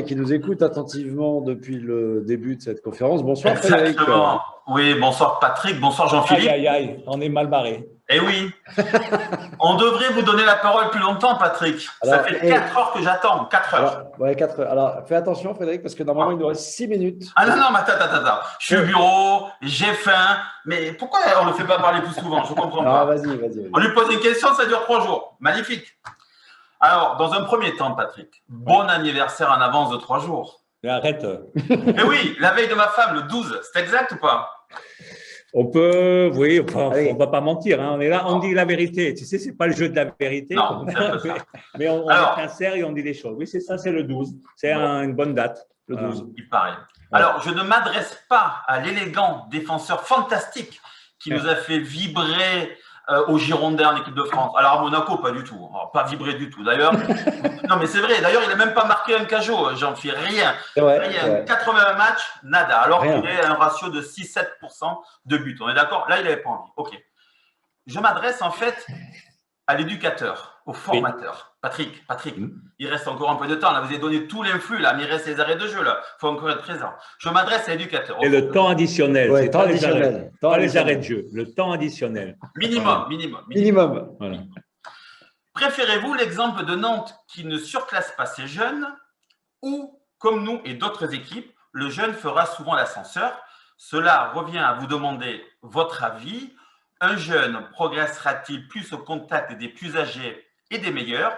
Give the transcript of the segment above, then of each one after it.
qui nous écoute attentivement depuis le début de cette conférence. Bonsoir Frédéric. Exactement. Oui, bonsoir Patrick, bonsoir Jean-Philippe. Aïe, aïe, aïe, on est mal barré. Eh oui, on devrait vous donner la parole plus longtemps, Patrick. Ça fait 4 heures que j'attends, 4 heures. Alors, ouais, 4 heures. Alors, fais attention Frédéric, parce que normalement, il nous reste 6 minutes. Ah non, mais attends. Je suis au bureau, j'ai faim. Mais pourquoi on ne le fait pas parler plus souvent? Je ne comprends pas. Vas-y. On lui pose une question, ça dure 3 jours. Magnifique. Alors, dans un premier temps, Patrick, bon anniversaire en avance de 3 jours. Mais arrête. Mais oui, la veille de ma femme, le 12, c'est exact ou pas? On peut, oui, on ne va pas mentir. Hein. On est là, on dit la vérité. Tu sais, ce n'est pas le jeu de la vérité. Non, c'est un peu ça. Mais on est sincère et on dit les choses. Oui, c'est ça, c'est le 12. C'est une bonne date, le 12. Il paraît. Alors, je ne m'adresse pas à l'élégant défenseur fantastique qui nous a fait vibrer aux Girondins en équipe de France. Alors, à Monaco, pas du tout. Alors, pas vibrer du tout. D'ailleurs, non, mais c'est vrai. D'ailleurs, il n'a même pas marqué un cajot, Jean-Philippe. Rien. Rien. 80 matchs, nada. Alors qu'il est à un ratio de 6-7% de buts. On est d'accord? Là, il n'avait pas envie. OK. Je m'adresse en fait à l'éducateur, au formateur. Oui. Patrick, il reste encore un peu de temps. Là, vous avez donné tout l'influx, là, mais il reste les arrêts de jeu. Là. Il faut encore être présent. Je m'adresse à l'éducateur. Et le temps additionnel, c'est pas les arrêts de jeu. Le temps additionnel. Minimum. Voilà. Préférez-vous l'exemple de Nantes qui ne surclasse pas ses jeunes ou, comme nous et d'autres équipes, le jeune fera souvent l'ascenseur? Cela revient à vous demander votre avis. Un jeune progressera-t-il plus au contact des plus âgés et des meilleurs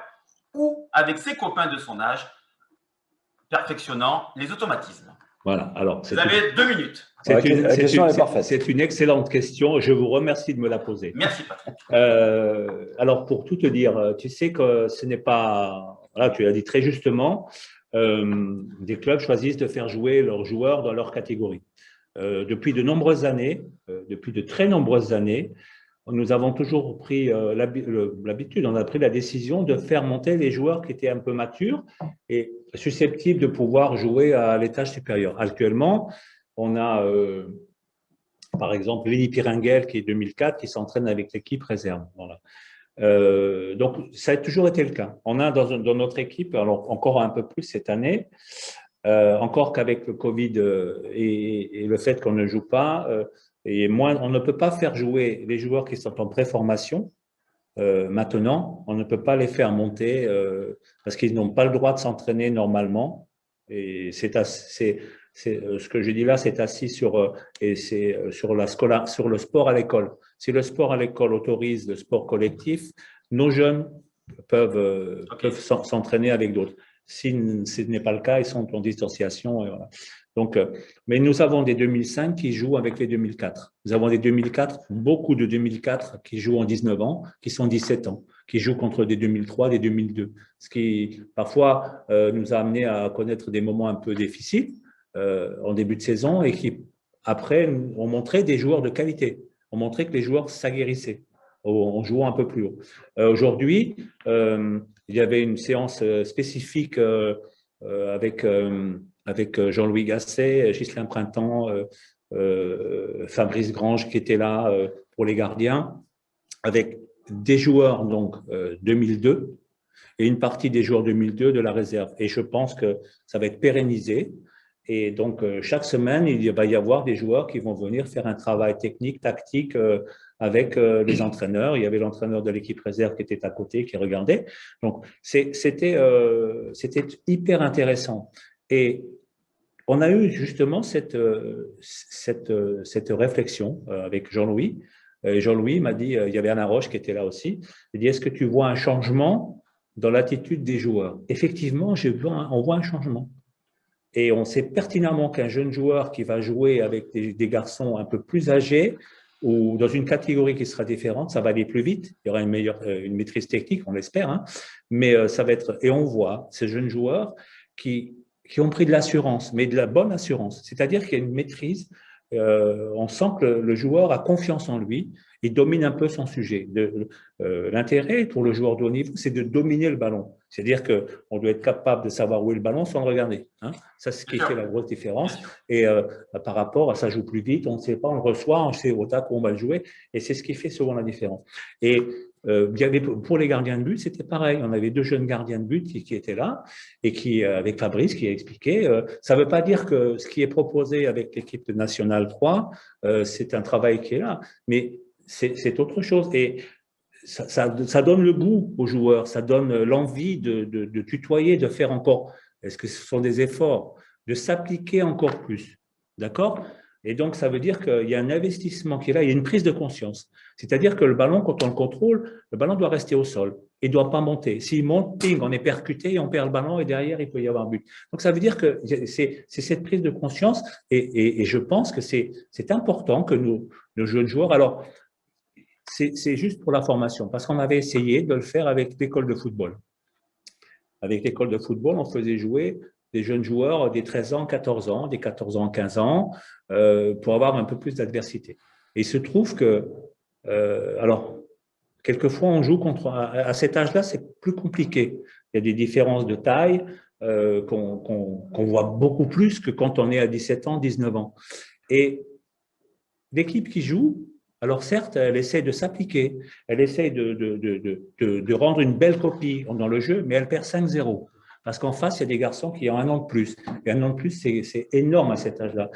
ou avec ses copains de son âge, perfectionnant les automatismes? Voilà. Alors, vous avez 2 minutes. C'est une excellente question. Je vous remercie de me la poser. Merci, Patrick. Alors, pour tout te dire, tu sais que ce n'est pas… Voilà, tu l'as dit très justement, des clubs choisissent de faire jouer leurs joueurs dans leur catégorie. Depuis de nombreuses années, depuis de très nombreuses années, nous avons toujours pris l'habitude, on a pris la décision de faire monter les joueurs qui étaient un peu matures et susceptibles de pouvoir jouer à l'étage supérieur. Actuellement, on a par exemple Lenny Piringuel qui est 2004, qui s'entraîne avec l'équipe réserve. Voilà. Donc, ça a toujours été le cas. On a dans notre équipe, alors encore un peu plus cette année, encore qu'avec le Covid et le fait qu'on ne joue pas, et moins, on ne peut pas faire jouer les joueurs qui sont en préformation. Maintenant, on ne peut pas les faire monter parce qu'ils n'ont pas le droit de s'entraîner normalement. Et ce que je dis là, c'est assis sur le sport à l'école. Si le sport à l'école autorise le sport collectif, nos jeunes peuvent s'entraîner avec d'autres. Si ce n'est pas le cas, ils sont en distanciation. Et voilà. Donc, mais nous avons des 2005 qui jouent avec les 2004. Nous avons des 2004, beaucoup de 2004 qui jouent en 19 ans, qui sont 17 ans, qui jouent contre des 2003, des 2002. Ce qui, parfois, nous a amené à connaître des moments un peu difficiles en début de saison et qui, après, ont montré des joueurs de qualité. Ont montré que les joueurs s'aguerrissaient en jouant un peu plus haut. Aujourd'hui, il y avait une séance spécifique avec Jean-Louis Gasset, Ghislain Printemps, Fabrice Grange qui était là pour les gardiens, avec des joueurs donc 2002 et une partie des joueurs 2002 de la réserve. Et je pense que ça va être pérennisé. Et donc, chaque semaine, il va y avoir des joueurs qui vont venir faire un travail technique, tactique avec les entraîneurs. Il y avait l'entraîneur de l'équipe réserve qui était à côté, qui regardait. Donc, c'était hyper intéressant. Et on a eu justement cette réflexion avec Jean-Louis. Jean-Louis m'a dit, il y avait Alain Roche qui était là aussi, il dit, est-ce que tu vois un changement dans l'attitude des joueurs? Effectivement, on voit un changement. Et on sait pertinemment qu'un jeune joueur qui va jouer avec des garçons un peu plus âgés ou dans une catégorie qui sera différente, ça va aller plus vite. Il y aura une maîtrise technique, on l'espère, hein, mais ça va être… Et on voit ces jeunes joueurs qui ont pris de l'assurance, mais de la bonne assurance. C'est-à-dire qu'il y a une maîtrise. On sent que le joueur a confiance en lui, il domine un peu son sujet. L'intérêt pour le joueur de haut niveau, c'est de dominer le ballon. C'est-à-dire qu'on doit être capable de savoir où est le ballon sans le regarder. Hein. Ça, c'est ce qui fait la grosse différence. Et par rapport à ça, joue plus vite, on ne sait pas, on le reçoit, on sait au tac où on va le jouer, et c'est ce qui fait souvent la différence. Et il y avait, pour les gardiens de but, c'était pareil. On avait 2 jeunes gardiens de but qui étaient là et qui, avec Fabrice, qui a expliqué. Ça ne veut pas dire que ce qui est proposé avec l'équipe nationale 3, c'est un travail qui est là, mais c'est autre chose. Et ça donne le goût aux joueurs, ça donne l'envie de tutoyer, de faire encore. Est-ce que ce sont des efforts? De s'appliquer encore plus. D'accord? Et donc, ça veut dire qu'il y a un investissement qui est là, il y a une prise de conscience. C'est-à-dire que le ballon, quand on le contrôle, le ballon doit rester au sol. Il ne doit pas monter. S'il monte, ping, on est percuté, on perd le ballon et derrière, il peut y avoir but. Donc, ça veut dire que c'est cette prise de conscience et je pense que c'est important que nos jeunes joueurs… Alors, c'est juste pour la formation, parce qu'on avait essayé de le faire avec l'école de football. Avec l'école de football, on faisait jouer des jeunes joueurs des 13 ans, 14 ans, des 14 ans, 15 ans, pour avoir un peu plus d'adversité. Et il se trouve que, alors, quelquefois, on joue à cet âge-là, c'est plus compliqué. Il y a des différences de taille qu'on voit beaucoup plus que quand on est à 17 ans, 19 ans. Et l'équipe qui joue, alors certes, elle essaie de s'appliquer, elle essaie de rendre une belle copie dans le jeu, mais elle perd 5-0. Parce qu'en face, il y a des garçons qui ont 1 an de plus. Et 1 an de plus, c'est énorme à cet âge-là.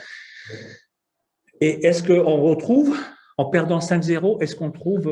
Et est-ce qu'on retrouve, en perdant 5-0, est-ce qu'on trouve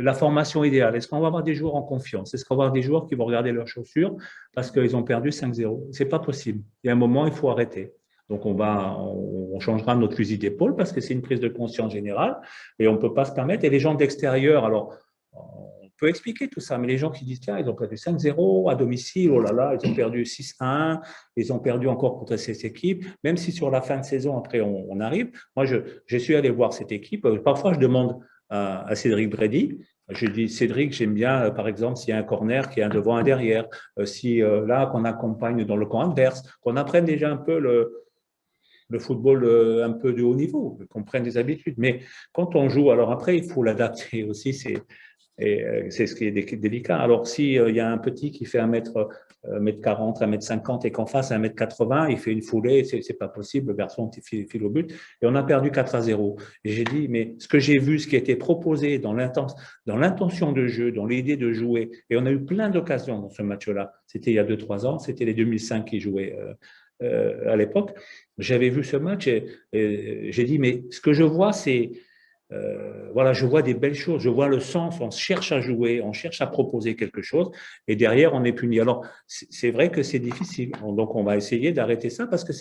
la formation idéale? Est-ce qu'on va avoir des joueurs en confiance? Est-ce qu'on va avoir des joueurs qui vont regarder leurs chaussures parce qu'ils ont perdu 5-0? Ce n'est pas possible. Il y a un moment, il faut arrêter. Donc, on changera notre fusil d'épaule parce que c'est une prise de conscience générale et on ne peut pas se permettre. Et les gens d'extérieur, alors, on peut expliquer tout ça, mais les gens qui disent, tiens, ils ont perdu 5-0 à domicile, oh là là, ils ont perdu 6-1, ils ont perdu encore contre cette équipe, même si sur la fin de saison, après, on arrive. Moi, je suis allé voir cette équipe. Parfois, je demande à Cédric Brady, je dis, Cédric, j'aime bien, par exemple, s'il y a un corner qui est un devant, un derrière, si là, qu'on accompagne dans le camp adverse, qu'on apprenne déjà un peu le football un peu de haut niveau, qu'on prenne des habitudes. Mais quand on joue, alors après, il faut l'adapter aussi, c'est ce qui est délicat. Alors, s'il y a un petit qui fait 1m40, 1m50 et qu'en face, 1m80, il fait une foulée, c'est pas possible, le garçon file au but. Et on a perdu 4-0. Et j'ai dit, mais ce que j'ai vu, ce qui a été proposé dans l'intention de jeu, dans l'idée de jouer, et on a eu plein d'occasions dans ce match-là. C'était il y a 2-3 ans, c'était les 2005 qui jouaient à l'époque. J'avais vu ce match et j'ai dit, mais ce que je vois, c'est… voilà, je vois des belles choses, je vois le sens, on cherche à jouer, on cherche à proposer quelque chose et derrière on est puni. Alors c'est vrai que c'est difficile, donc on va essayer d'arrêter ça parce que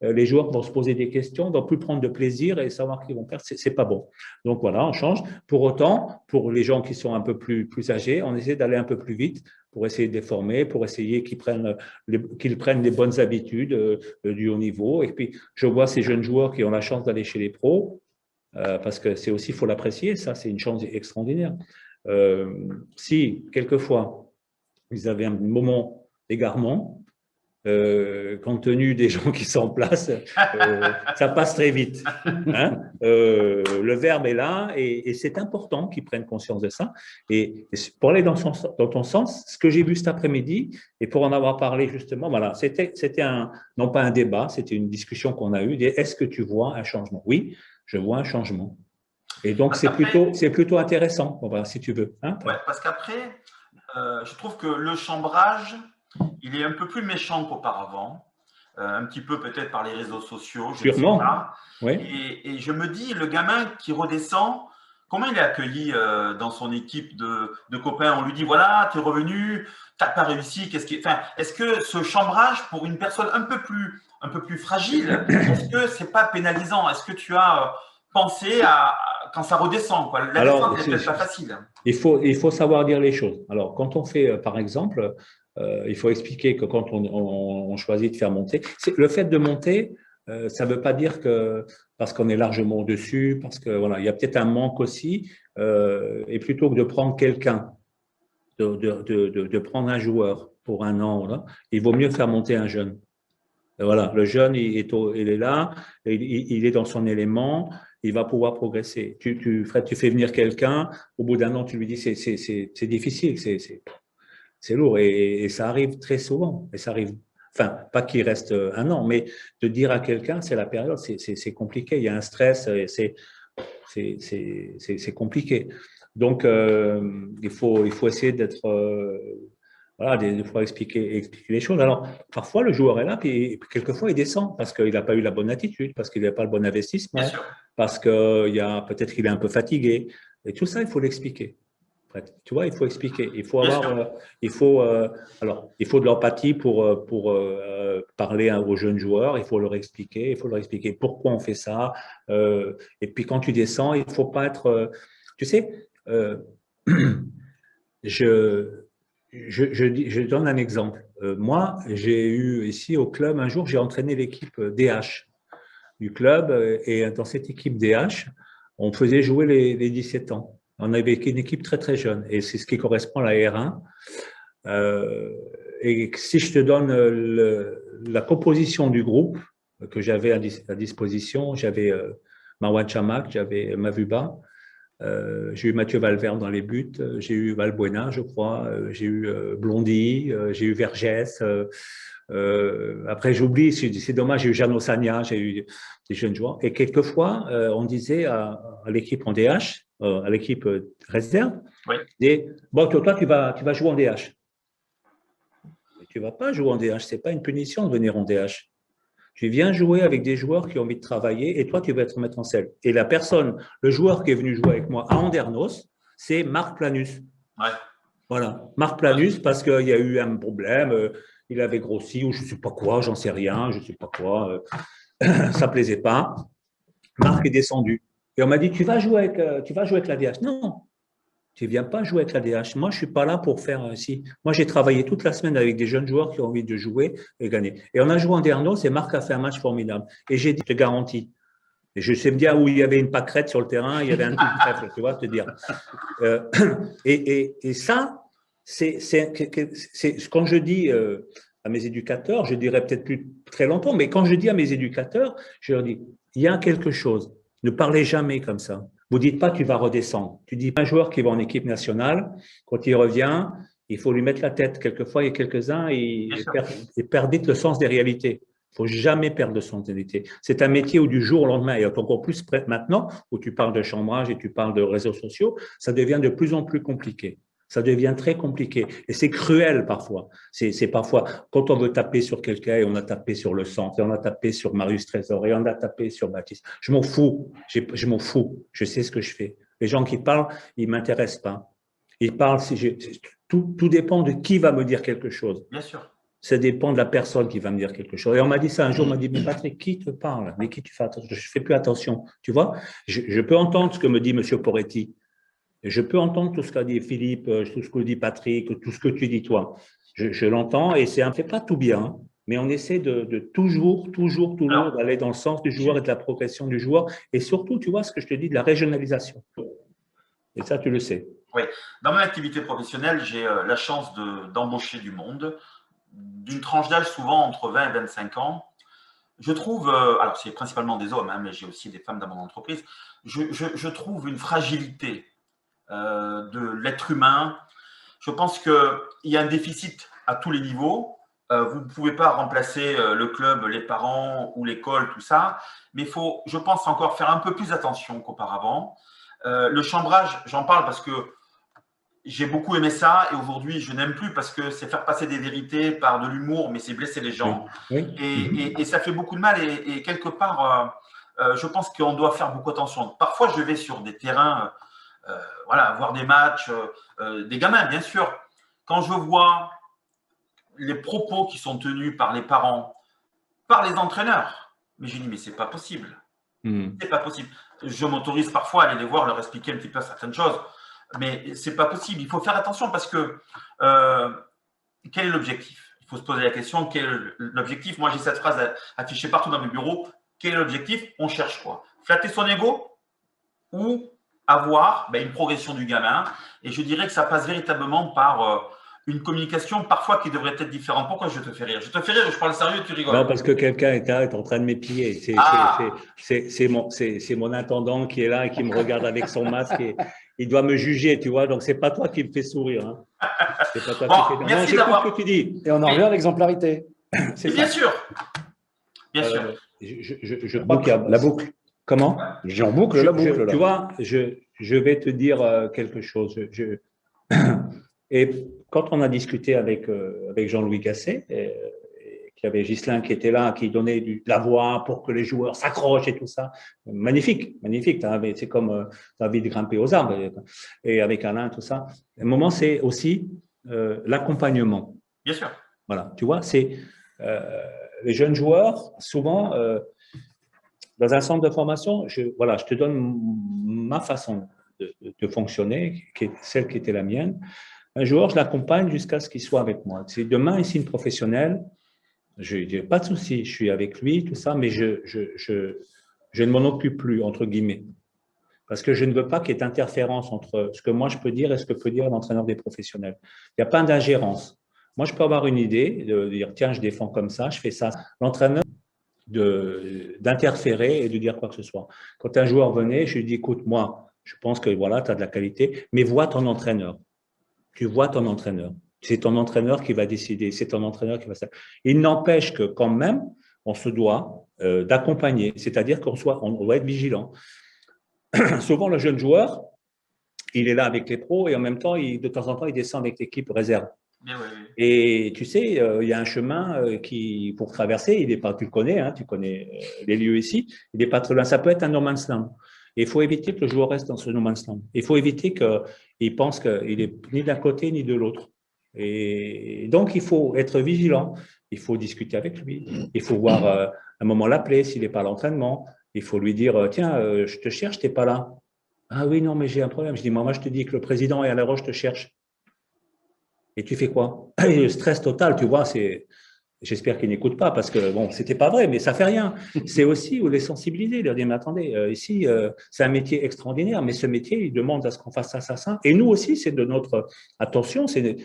les joueurs vont se poser des questions, ne vont plus prendre de plaisir et savoir qu'ils vont perdre, c'est pas bon. Donc voilà, on change. Pour autant, pour les gens qui sont un peu plus âgés, on essaie d'aller un peu plus vite pour essayer de les former, pour essayer qu'ils prennent les bonnes habitudes du haut niveau. Et puis je vois ces jeunes joueurs qui ont la chance d'aller chez les pros. Parce que c'est aussi, il faut l'apprécier, ça c'est une chance extraordinaire. Si, quelquefois, ils avaient un moment d'égarement, compte tenu des gens qui sont en place, ça passe très vite. Hein, le verbe est là et c'est important qu'ils prennent conscience de ça. Et pour aller dans ton sens, ce que j'ai vu cet après-midi, et pour en avoir parlé justement, voilà, c'était non pas un débat, c'était une discussion qu'on a eue. Est-ce que tu vois un changement? Oui, je vois un changement. Et donc, c'est plutôt intéressant, voilà, si tu veux. Hein, ouais, parce qu'après, je trouve que le chambrage, il est un peu plus méchant qu'auparavant, un petit peu peut-être par les réseaux sociaux, je ne sais pas. Oui. Et je me dis, le gamin qui redescend, comment il est accueilli dans son équipe de copains? On lui dit, voilà, tu es revenu, tu n'as pas réussi. Est-ce que ce chambrage, pour une personne un peu plus fragile, est-ce que ce n'est pas pénalisant? Est-ce que tu as pensé à quand ça redescend, quoi? La descente n'est peut-être pas facile. Il faut savoir dire les choses. Alors, quand on fait, par exemple… il faut expliquer que quand on choisit de faire monter, le fait de monter, ça ne veut pas dire que parce qu'on est largement au-dessus, parce que voilà, il y a peut-être un manque aussi, et plutôt que de prendre quelqu'un, de prendre un joueur pour 1 an, voilà, il vaut mieux faire monter un jeune. Voilà, le jeune, il est là, il est dans son élément, il va pouvoir progresser. Tu fais venir quelqu'un, au bout d'1 an, tu lui dis c'est difficile, c'est lourd et ça arrive très souvent. Et ça arrive, enfin, pas qu'il reste 1 an, mais de dire à quelqu'un, c'est la période, c'est compliqué. Il y a un stress, c'est compliqué. Donc, il faut essayer d'être… voilà, des fois expliquer les choses. Alors, parfois, le joueur est là, puis quelquefois, il descend parce qu'il n'a pas eu la bonne attitude, parce qu'il n'a pas le bon investissement, Bien sûr. parce que peut-être qu'il est un peu fatigué. Et tout ça, il faut l'expliquer. Tu vois, il faut expliquer. Il faut avoir, il faut de l'empathie pour parler aux jeunes joueurs. Il faut leur expliquer. Il faut leur expliquer pourquoi on fait ça. Et puis quand tu descends, il faut pas être. Tu sais, je donne un exemple. Moi, j'ai eu ici au club un jour, j'ai entraîné l'équipe DH du club et dans cette équipe DH, on faisait jouer les 17 ans. On avait une équipe très, très jeune et c'est ce qui correspond à la R1. Et si je te donne la composition du groupe que j'avais à disposition, j'avais Marwan Chamakh, j'avais Mavuba, j'ai eu Mathieu Valverde dans les buts, j'ai eu Valbuena, je crois, j'ai eu Blondy, j'ai eu Vergès. Après, j'oublie, c'est dommage, j'ai eu Jeannot Sagna, j'ai eu des jeunes joueurs. Et quelquefois, on disait à l'équipe en DH, à l'équipe réserve, bon, toi, tu vas jouer en DH. Mais tu ne vas pas jouer en DH, ce n'est pas une punition de venir en DH. Tu viens jouer avec des joueurs qui ont envie de travailler et toi, tu vas être mettre en selle. Et le joueur qui est venu jouer avec moi à Andernos, c'est Marc Planus. Ouais. Voilà, Marc Planus, parce qu'il y a eu un problème, il avait grossi ou je ne sais pas quoi, j'en sais rien, je ne sais pas quoi, ça ne plaisait pas. Marc est descendu. Et on m'a dit, tu vas jouer avec la DH. Non, tu ne viens pas jouer avec la DH. Moi, je ne suis pas là pour faire ainsi. Moi, j'ai travaillé toute la semaine avec des jeunes joueurs qui ont envie de jouer et gagner. Et on a joué en Andernos et Marc a fait un match formidable. Et j'ai dit, je te garantis. Et je sais me dire où il y avait une pâquerette sur le terrain, il y avait un petit trèfle, tu vois, te dire. Et ça, c'est quand je dis à mes éducateurs, je dirais peut-être plus très longtemps, mais quand je dis à mes éducateurs, je leur dis, il y a quelque chose. Ne parlez jamais comme ça. Vous dites pas tu vas redescendre. Tu dis un joueur qui va en équipe nationale, quand il revient, il faut lui mettre la tête. Quelquefois, il y a quelques-uns, ils perdent vite le sens des réalités. Il faut jamais perdre le sens des réalités. C'est un métier où du jour au lendemain, et encore plus maintenant, où tu parles de chambrage et tu parles de réseaux sociaux, ça devient de plus en plus compliqué. Ça devient très compliqué et c'est cruel parfois. C'est parfois quand on veut taper sur quelqu'un et on a tapé sur le centre et on a tapé sur Marius Trésor et on a tapé sur Baptiste. Je m'en fous. Je m'en fous. Je sais ce que je fais. Les gens qui parlent, ils m'intéressent pas. Ils parlent. Tout dépend de qui va me dire quelque chose. Bien sûr. Ça dépend de la personne qui va me dire quelque chose. Et on m'a dit ça un jour. On m'a dit mais Patrick, qui te parle? Mais qui tu fais attention? Je fais plus attention. Tu vois? Je peux entendre ce que me dit Monsieur Poretti. Je peux entendre tout ce qu'a dit Philippe, tout ce que dit Patrick, tout ce que tu dis toi. Je l'entends et on ne fait pas tout bien, mais on essaie de toujours d'aller dans le sens du joueur et de la progression du joueur. Et surtout, tu vois ce que je te dis, de la régionalisation. Et ça, tu le sais. Oui. Dans mon activité professionnelle, j'ai la chance d'embaucher du monde, d'une tranche d'âge souvent entre 20 et 25 ans. Je trouve, alors c'est principalement des hommes, hein, mais j'ai aussi des femmes dans mon entreprise, je trouve une fragilité de l'être humain. Je pense qu'il y a un déficit à tous les niveaux. Vous ne pouvez pas remplacer le club, les parents ou l'école, tout ça. Mais il faut, je pense, encore faire un peu plus attention qu'auparavant. Le chambrage, j'en parle parce que j'ai beaucoup aimé ça et aujourd'hui, je n'aime plus parce que c'est faire passer des vérités par de l'humour, mais c'est blesser les gens. Oui. Et ça fait beaucoup de mal. Et quelque part, je pense qu'on doit faire beaucoup attention. Parfois, je vais sur des terrains… voilà, voir des matchs, des gamins, bien sûr. Quand je vois les propos qui sont tenus par les parents, par les entraîneurs, mais je dis, mais c'est pas possible. C'est pas possible. Je m'autorise parfois à aller les voir, leur expliquer un petit peu certaines choses, mais c'est pas possible. Il faut faire attention parce que quel est l'objectif? Il faut se poser la question, quel est l'objectif? Moi, j'ai cette phrase affichée partout dans mes bureaux. Quel est l'objectif? On cherche quoi? Flatter son ego ou avoir une progression du gamin. Et je dirais que ça passe véritablement par une communication parfois qui devrait être différente. Pourquoi je te fais rire? Je te fais rire, je parle sérieux, tu rigoles. Non, parce que quelqu'un est en train de m'épier. C'est mon intendant qui est là et qui me regarde avec son masque et il doit me juger, tu vois. Donc, c'est pas toi qui me fais sourire. Hein. C'est pas toi qui me fais… Non, j'écoute ce que tu dis. Et on en revient à l'exemplarité. Bien sûr. Bien sûr. Je crois qu'il y a la boucle. Comment? J'ai en boucle la boucle. Tu vois, je vais te dire quelque chose. Et quand on a discuté avec Jean-Louis Gasset, qu'il y avait Ghislain qui était là, qui donnait de la voix pour que les joueurs s'accrochent et tout ça. Magnifique, magnifique. C'est comme tu as envie de grimper aux arbres. Et avec Alain, tout ça. Un moment, c'est aussi l'accompagnement. Bien sûr. Voilà, tu vois, c'est les jeunes joueurs, souvent, dans un centre de formation, je te donne ma façon de fonctionner, qui est celle qui était la mienne. Un joueur, je l'accompagne jusqu'à ce qu'il soit avec moi. Si demain, il signe professionnel, je ne dis pas de souci, je suis avec lui, tout ça, mais je ne m'en occupe plus, entre guillemets. Parce que je ne veux pas qu'il y ait interférence entre ce que moi je peux dire et ce que peut dire l'entraîneur des professionnels. Il n'y a pas d'ingérence. Moi, je peux avoir une idée, de dire, tiens, je défends comme ça, je fais ça. L'entraîneur, d'interférer et de dire quoi que ce soit. Quand un joueur venait, je lui dis, écoute, moi, je pense que voilà, tu as de la qualité, mais vois ton entraîneur. Tu vois ton entraîneur. C'est ton entraîneur qui va décider, c'est ton entraîneur qui va faire. Il n'empêche que quand même, on se doit d'accompagner, c'est-à-dire qu'on doit être vigilant. Souvent, le jeune joueur, il est là avec les pros et en même temps, de temps en temps, il descend avec l'équipe réserve. Oui. Et tu sais, il y a un chemin pour traverser, il n'est pas, tu le connais, hein, tu connais les lieux ici, il n'est pas très loin. Ça peut être un no man's land. Et il faut éviter que le joueur reste dans ce no man's land. Il faut éviter qu'il pense qu'il est ni d'un côté ni de l'autre. Et donc, il faut être vigilant. Il faut discuter avec lui. Il faut voir un moment l'appeler s'il n'est pas à l'entraînement. Il faut lui dire, tiens, je te cherche, tu n'es pas là. Ah oui, non, mais j'ai un problème. Je dis, moi, je te dis que le président est à la roche, je te cherche. Et tu fais quoi? Et le stress total, tu vois, j'espère qu'il n'écoute pas parce que, bon, c'était pas vrai, mais ça fait rien. C'est aussi les sensibiliser, leur dire, mais attendez, ici, c'est un métier extraordinaire, mais ce métier, il demande à ce qu'on fasse ça. Et nous aussi, c'est de notre attention, c'est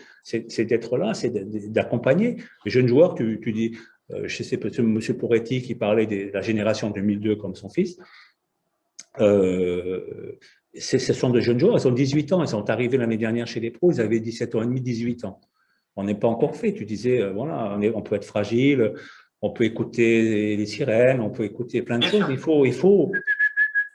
d'être là, c'est d'accompagner. Les jeunes joueurs, tu dis, je sais, M. Poretti qui parlait de la génération 2002 comme son fils, ce sont de jeunes joueurs, ils ont 18 ans, ils sont arrivés l'année dernière chez les pros, ils avaient 17 ans et demi, 18 ans. On n'est pas encore fait. Tu disais, voilà, on peut être fragile, on peut écouter les sirènes, on peut écouter plein de choses. Il faut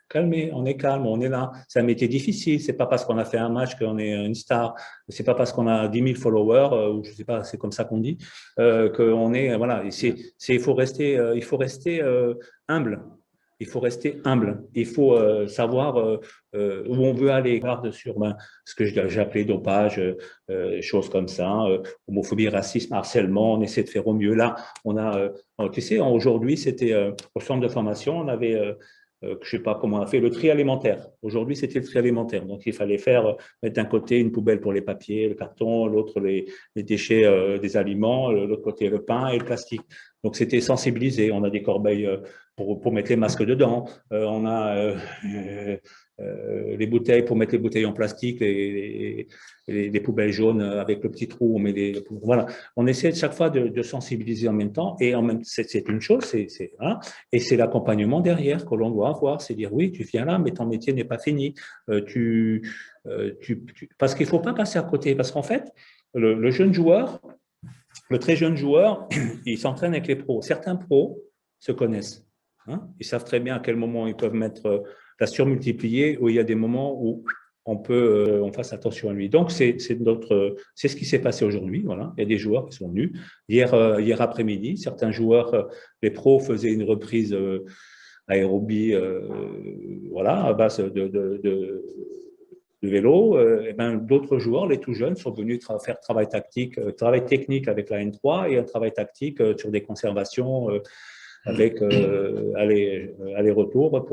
calmer, on est calme, on est là. C'est un métier difficile, c'est pas parce qu'on a fait un match qu'on est une star, c'est pas parce qu'on a 10 000 followers, ou je sais pas, c'est comme ça qu'on dit, qu'on est, voilà, il faut rester humble. Il faut rester humble. Il faut savoir où on veut aller. Garde sur ce que j'ai appelé dopage, choses comme ça, homophobie, racisme, harcèlement. On essaie de faire au mieux. Là, on a, tu sais, aujourd'hui, c'était au centre de formation, on avait, je sais pas comment on a fait, le tri alimentaire. Aujourd'hui, c'était le tri alimentaire. Donc, il fallait mettre d'un côté une poubelle pour les papiers, le carton, l'autre les déchets des aliments, l'autre côté le pain et le plastique. Donc, c'était sensibilisé. On a des corbeilles pour mettre les masques dedans. On a les bouteilles pour mettre les bouteilles en plastique, les poubelles jaunes avec le petit trou. Voilà. On essaie chaque fois de sensibiliser en même temps. Et c'est une chose, hein, et c'est l'accompagnement derrière que l'on doit avoir. C'est dire, oui, tu viens là, mais ton métier n'est pas fini. Parce qu'il ne faut pas passer à côté. Parce qu'en fait, le jeune joueur, le très jeune joueur, il s'entraîne avec les pros. Certains pros se connaissent. Hein, ils savent très bien à quel moment ils peuvent mettre la surmultiplier, où il y a des moments où on fasse attention à lui. Donc, c'est ce qui s'est passé aujourd'hui. Voilà. Il y a des joueurs qui sont venus. Hier après-midi, certains joueurs, les pros faisaient une reprise aérobie, voilà, à base de vélo, et ben, d'autres joueurs, les tout jeunes, sont venus faire travail technique avec la N3 et un travail tactique sur des conservations avec aller-retour.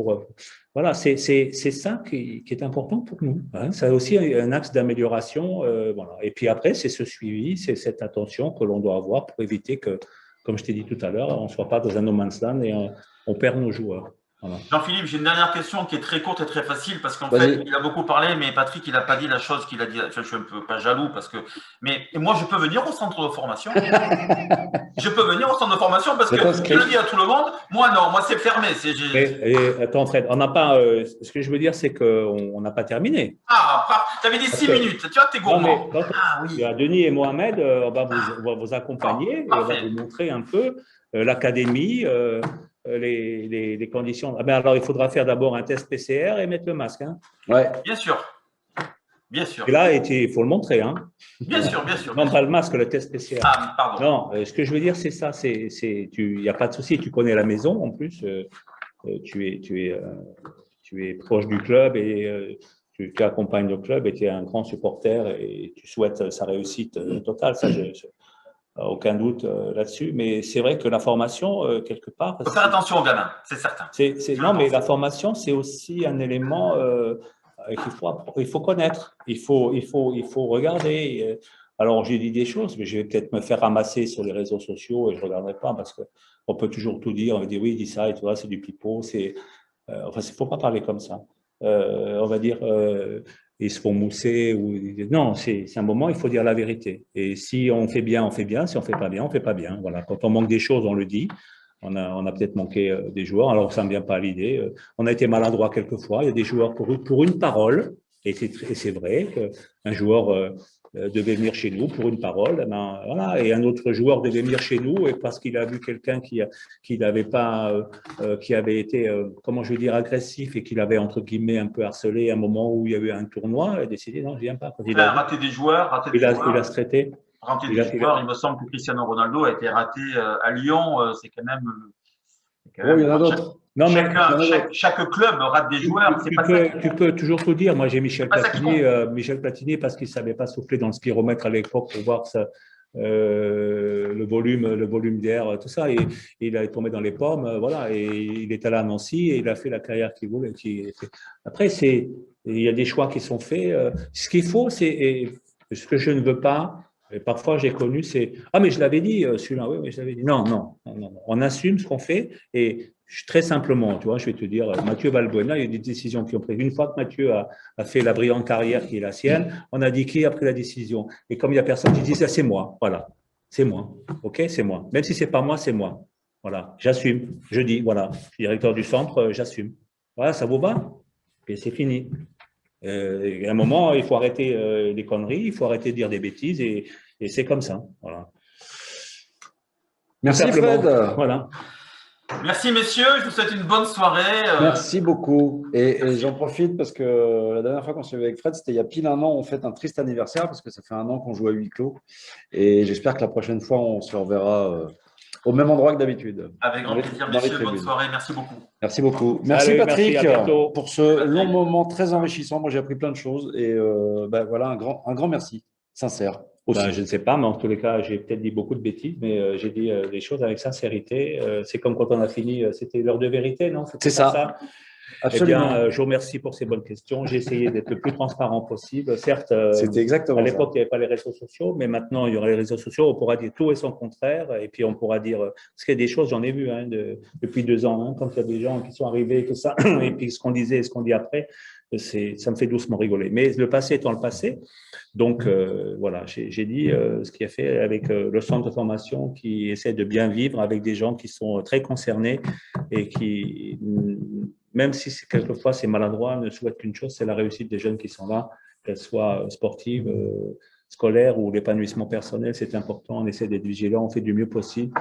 Voilà, c'est ça qui est important pour nous. Hein. C'est aussi un axe d'amélioration. Voilà. Et puis après, c'est ce suivi, c'est cette attention que l'on doit avoir pour éviter que, comme je t'ai dit tout à l'heure, on ne soit pas dans un no man's land et on perd nos joueurs. Voilà. Jean-Philippe, j'ai une dernière question qui est très courte et très facile parce qu'en fait, il a beaucoup parlé, mais Patrick, il n'a pas dit la chose qu'il a dit. Enfin, je suis un peu pas jaloux parce que. Mais moi, je peux venir au centre de formation. Je peux venir au centre de formation parce que je le dis à tout le monde. Moi, non, moi, c'est fermé. Attends, Fred, on n'a pas. Ce que je veux dire, c'est qu'on n'a pas terminé. Ah, tu avais dit 6 minutes. Tu vois, t'es gourmand. Oui. Denis et Mohamed, on va vous accompagner et on va vous montrer un peu l'académie. les conditions. Ah ben alors, il faudra faire d'abord un test PCR et mettre le masque. Hein. Ouais. Bien sûr. Bien sûr. Et là, il faut le montrer. Hein. Bien sûr, bien sûr. Non, pas le masque, le test PCR. Ah, pardon. Non, ce que je veux dire, c'est ça. Il n'y a pas de souci. Tu connais la maison, en plus. Tu es proche du club et tu accompagnes le club et tu es un grand supporter et tu souhaites sa réussite totale. Ça, aucun doute là-dessus. Mais c'est vrai que la formation, quelque part… Il faut faire attention aux gamins, c'est certain. Non, mais la formation, c'est aussi un élément qu'il faut connaître. Il faut regarder. Alors, j'ai dit des choses, mais je vais peut-être me faire ramasser sur les réseaux sociaux et je ne regarderai pas parce qu'on peut toujours tout dire. On va dire oui, il dit ça et tout, c'est du pipeau. Enfin, il ne faut pas parler comme ça. On va dire… ils se font mousser. Non, c'est un moment, il faut dire la vérité. Et si on fait bien, on fait bien. Si on ne fait pas bien, on ne fait pas bien. Voilà. Quand on manque des choses, on le dit. On a peut-être manqué des joueurs, alors ça ne me vient pas à l'idée. On a été maladroit quelquefois. Il y a des joueurs pour une parole, et c'est vrai qu'un joueur devait venir chez nous pour une parole, ben, voilà, et un autre joueur devait venir chez nous et parce qu'il a vu quelqu'un qui n'avait pas, qui avait été, comment je veux dire, agressif et qu'il avait entre guillemets un peu harcelé à un moment où il y avait un tournoi, il a décidé non, je ne viens pas. Il a raté des joueurs, il a se traité. Il me semble que Cristiano Ronaldo a été raté à Lyon. C'est quand même. Il y en a d'autres. Non, mais chaque club rate des joueurs. Tu peux toujours tout dire. Moi, j'ai Michel Platini parce qu'il ne savait pas souffler dans le spiromètre à l'époque pour voir ça, le volume d'air, tout ça. Et il est tombé dans les pommes, voilà. Et il est allé à Nancy et il a fait la carrière qu'il voulait. Après, il y a des choix qui sont faits. Ce qu'il faut, c'est ce que je ne veux pas. Et parfois, j'ai connu, c'est « Ah, mais je l'avais dit, celui-là, oui, je l'avais dit. » Non. On assume ce qu'on fait et très simplement, tu vois, je vais te dire, Mathieu Valbuena, il y a des décisions qui ont pris. Une fois que Mathieu a fait la brillante carrière qui est la sienne, on a dit qui a pris la décision. Et comme il n'y a personne qui dit ça, c'est moi. Voilà, c'est moi. OK, c'est moi. Même si ce n'est pas moi, c'est moi. Voilà, j'assume. Je dis, voilà, je suis directeur du centre, j'assume. Voilà, ça vous va? Et c'est fini. À un moment, il faut arrêter les conneries, il faut arrêter de dire des bêtises et c'est comme ça. Voilà. Merci Fred. Voilà. Merci messieurs, je vous souhaite une bonne soirée. Merci beaucoup. Et j'en profite parce que la dernière fois qu'on s'est vu avec Fred, c'était il y a pile un an. On fête un triste anniversaire parce que ça fait un an qu'on joue à huis clos. Et j'espère que la prochaine fois, on se reverra au même endroit que d'habitude. Avec grand plaisir, messieurs. Bonne soirée. Merci beaucoup. Merci beaucoup. Merci Patrick pour ce Patrick. long moment très enrichissant. Moi, j'ai appris plein de choses. Et voilà, un grand merci, sincère. Je ne sais pas, mais en tous les cas, j'ai peut-être dit beaucoup de bêtises, mais j'ai dit des choses avec sincérité. C'est comme quand on a fini, c'était l'heure de vérité, non? C'est ça. Absolument. Eh bien, je vous remercie pour ces bonnes questions. J'ai essayé d'être le plus transparent possible. Certes, c'était exactement à l'époque, il n'y avait pas les réseaux sociaux, mais maintenant, il y aura les réseaux sociaux. On pourra dire tout et son contraire. Et puis, on pourra dire… Parce qu'il y a des choses, j'en ai vu depuis 2 ans, quand il y a des gens qui sont arrivés, que ça, et puis ce qu'on disait et ce qu'on dit après, ça me fait doucement rigoler. Mais le passé étant le passé, donc voilà, j'ai dit ce qu'il a fait avec le centre de formation qui essaie de bien vivre avec des gens qui sont très concernés et qui… Même si quelquefois c'est maladroit, ne souhaite qu'une chose, c'est la réussite des jeunes qui sont là, qu'elles soient sportives, scolaires ou l'épanouissement personnel, c'est important. On essaie d'être vigilant, on fait du mieux possible.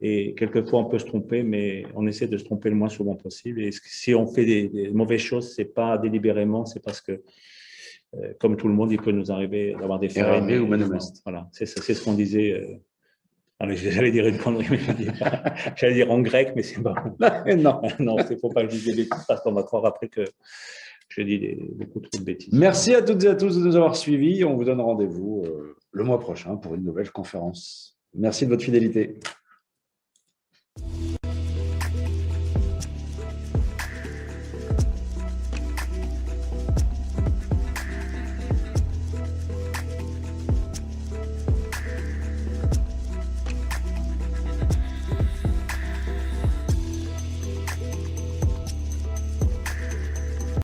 Et quelquefois, on peut se tromper, mais on essaie de se tromper le moins souvent possible. Et si on fait des mauvaises choses, c'est pas délibérément, c'est parce que, comme tout le monde, il peut nous arriver d'avoir des failles. Ou manifeste. Voilà, c'est ce qu'on disait. J'allais dire une connerie, mais j'allais dire en grec, mais c'est pas. Non, il ne faut pas que je dise des bêtises parce qu'on va croire après que je dis beaucoup trop de bêtises. Merci à toutes et à tous de nous avoir suivis. On vous donne rendez-vous le mois prochain pour une nouvelle conférence. Merci de votre fidélité.